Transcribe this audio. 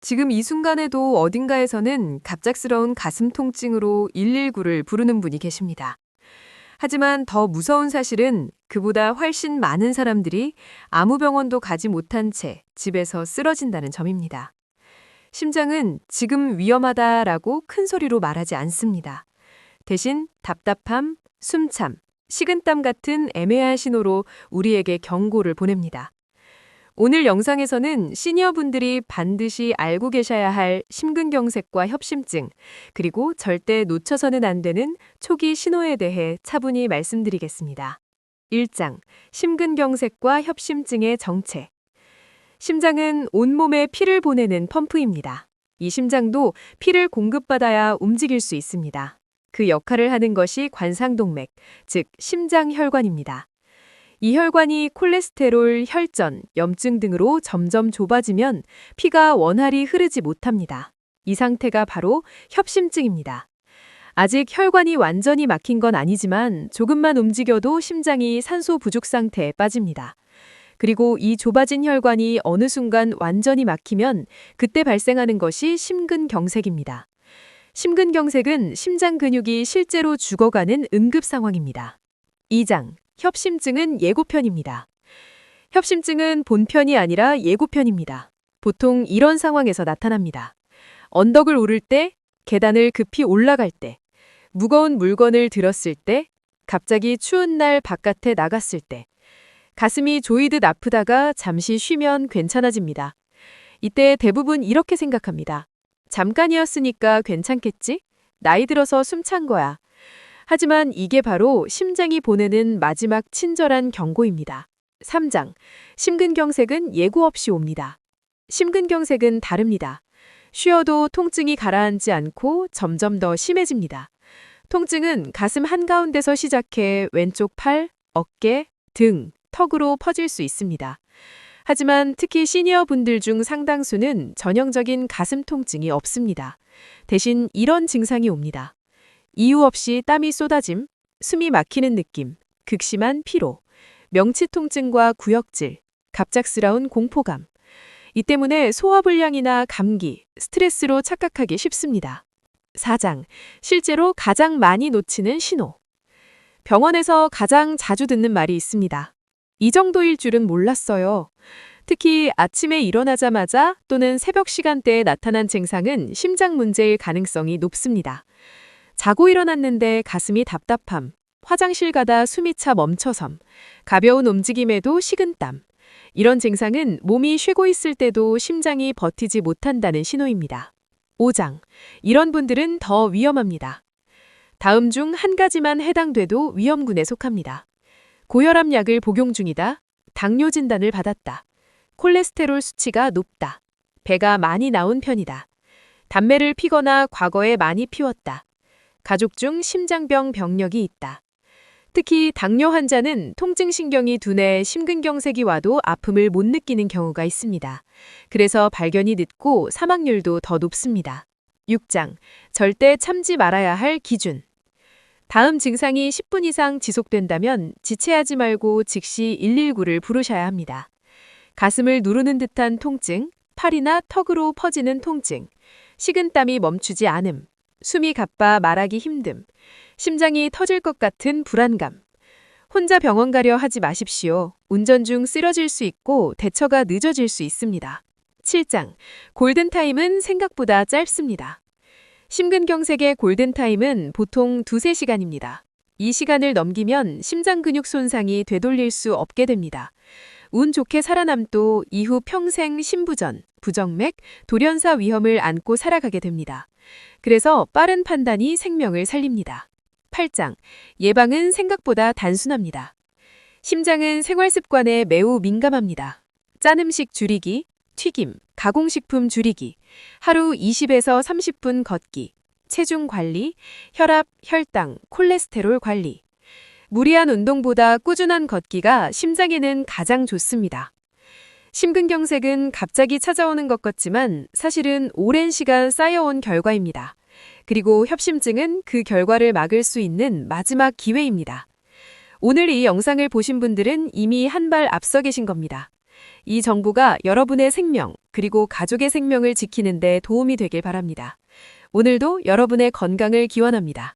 지금 이 순간에도 어딘가에서는 갑작스러운 가슴 통증으로 119를 부르는 분이 계십니다. 하지만 더 무서운 사실은 그보다 훨씬 많은 사람들이 아무 병원도 가지 못한 채 집에서 쓰러진다는 점입니다. 심장은 지금 위험하다라고 큰 소리로 말하지 않습니다. 대신 답답함, 숨참, 식은땀 같은 애매한 신호로 우리에게 경고를 보냅니다. 오늘 영상에서는 시니어분들이 반드시 알고 계셔야 할 심근경색과 협심증, 그리고 절대 놓쳐서는 안 되는 초기 신호에 대해 차분히 말씀드리겠습니다. 1장, 심근경색과 협심증의 정체. 심장은 온몸에 피를 보내는 펌프입니다. 이 심장도 피를 공급받아야 움직일 수 있습니다. 그 역할을 하는 것이 관상동맥, 즉 심장혈관입니다. 이 혈관이 콜레스테롤, 혈전, 염증 등으로 점점 좁아지면 피가 원활히 흐르지 못합니다. 이 상태가 바로 협심증입니다. 아직 혈관이 완전히 막힌 건 아니지만 조금만 움직여도 심장이 산소 부족 상태에 빠집니다. 그리고 이 좁아진 혈관이 어느 순간 완전히 막히면 그때 발생하는 것이 심근경색입니다. 심근경색은 심장 근육이 실제로 죽어가는 응급 상황입니다. 2장. 협심증은 예고편입니다. 협심증은 본편이 아니라 예고편입니다. 보통 이런 상황에서 나타납니다. 언덕을 오를 때, 계단을 급히 올라갈 때, 무거운 물건을 들었을 때, 갑자기 추운 날 바깥에 나갔을 때, 가슴이 조이듯 아프다가 잠시 쉬면 괜찮아집니다. 이때 대부분 이렇게 생각합니다. 잠깐이었으니까 괜찮겠지? 나이 들어서 숨찬 거야. 하지만 이게 바로 심장이 보내는 마지막 친절한 경고입니다. 3장. 심근경색은 예고 없이 옵니다. 심근경색은 다릅니다. 쉬어도 통증이 가라앉지 않고 점점 더 심해집니다. 통증은 가슴 한가운데서 시작해 왼쪽 팔, 어깨, 등, 턱으로 퍼질 수 있습니다. 하지만 특히 시니어 분들 중 상당수는 전형적인 가슴 통증이 없습니다. 대신 이런 증상이 옵니다. 이유 없이 땀이 쏟아짐, 숨이 막히는 느낌, 극심한 피로, 명치 통증과 구역질, 갑작스러운 공포감. 이 때문에 소화불량이나 감기, 스트레스로 착각하기 쉽습니다. 4장. 실제로 가장 많이 놓치는 신호. 병원에서 가장 자주 듣는 말이 있습니다. 이 정도일 줄은 몰랐어요. 특히 아침에 일어나자마자 또는 새벽 시간대에 나타난 증상은 심장 문제일 가능성이 높습니다. 자고 일어났는데 가슴이 답답함, 화장실 가다 숨이 차 멈춰섬, 가벼운 움직임에도 식은땀. 이런 증상은 몸이 쉬고 있을 때도 심장이 버티지 못한다는 신호입니다. 5장. 이런 분들은 더 위험합니다. 다음 중 한 가지만 해당돼도 위험군에 속합니다. 고혈압 약을 복용 중이다. 당뇨 진단을 받았다. 콜레스테롤 수치가 높다. 배가 많이 나온 편이다. 담배를 피거나 과거에 많이 피웠다. 가족 중 심장병 병력이 있다. 특히 당뇨 환자는 통증신경이 둔해 심근경색이 와도 아픔을 못 느끼는 경우가 있습니다. 그래서 발견이 늦고 사망률도 더 높습니다. 6장. 절대 참지 말아야 할 기준. 다음 증상이 10분 이상 지속된다면 지체하지 말고 즉시 119를 부르셔야 합니다. 가슴을 누르는 듯한 통증, 팔이나 턱으로 퍼지는 통증, 식은땀이 멈추지 않음, 숨이 가빠 말하기 힘듦, 심장이 터질 것 같은 불안감. 혼자 병원 가려 하지 마십시오. 운전 중 쓰러질 수 있고 대처가 늦어질 수 있습니다. 7장. 골든타임은 생각보다 짧습니다. 심근경색의 골든타임은 보통 2~3시간입니다. 이 시간을 넘기면 심장 근육 손상이 되돌릴 수 없게 됩니다. 운 좋게 살아남도 이후 평생 심부전, 부정맥, 돌연사 위험을 안고 살아가게 됩니다. 그래서 빠른 판단이 생명을 살립니다. 8장. 예방은 생각보다 단순합니다. 심장은 생활습관에 매우 민감합니다. 짠 음식 줄이기, 튀김, 가공식품 줄이기, 하루 20에서 30분 걷기, 체중 관리, 혈압, 혈당, 콜레스테롤 관리. 무리한 운동보다 꾸준한 걷기가 심장에는 가장 좋습니다. 심근경색은 갑자기 찾아오는 것 같지만 사실은 오랜 시간 쌓여온 결과입니다. 그리고 협심증은 그 결과를 막을 수 있는 마지막 기회입니다. 오늘 이 영상을 보신 분들은 이미 한 발 앞서 계신 겁니다. 이 정보가 여러분의 생명, 그리고 가족의 생명을 지키는 데 도움이 되길 바랍니다. 오늘도 여러분의 건강을 기원합니다.